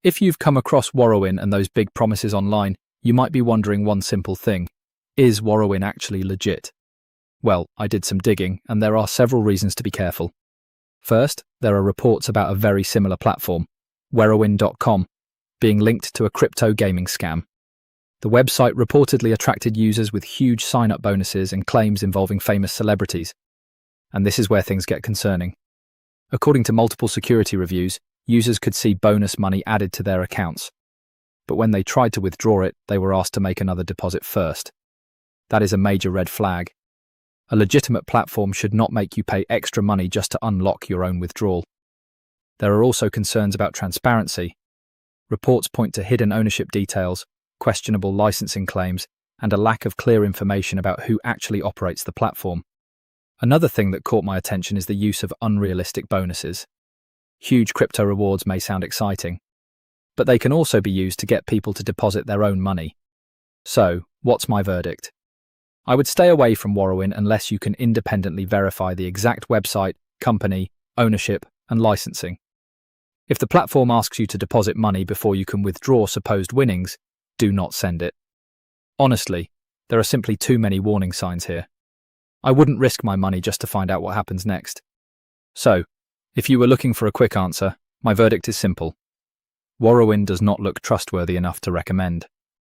If you've come across Worowin and those big promises online, you might be wondering one simple thing. Is Worowin actually legit? Well, I did some digging, and there are several reasons to be careful. First, there are reports about a very similar platform, Worowin.com, being linked to a crypto gaming scam. The website reportedly attracted users with huge sign-up bonuses and claims involving famous celebrities. And this is where things get concerning. According to multiple security reviews, users could see bonus money added to their accounts. But when they tried to withdraw it, they were asked to make another deposit first. That is a major red flag. A legitimate platform should not make you pay extra money just to unlock your own withdrawal. There are also concerns about transparency. Reports point to hidden ownership details, questionable licensing claims, and a lack of clear information about who actually operates the platform. Another thing that caught my attention is the use of unrealistic bonuses. Huge crypto rewards may sound exciting, but they can also be used to get people to deposit their own money. So, what's my verdict? I would stay away from Worowin unless you can independently verify the exact website, company, ownership, and licensing. If the platform asks you to deposit money before you can withdraw supposed winnings, do not send it. Honestly, there are simply too many warning signs here. I wouldn't risk my money just to find out what happens next. So, if you were looking for a quick answer, my verdict is simple. Worowin does not look trustworthy enough to recommend.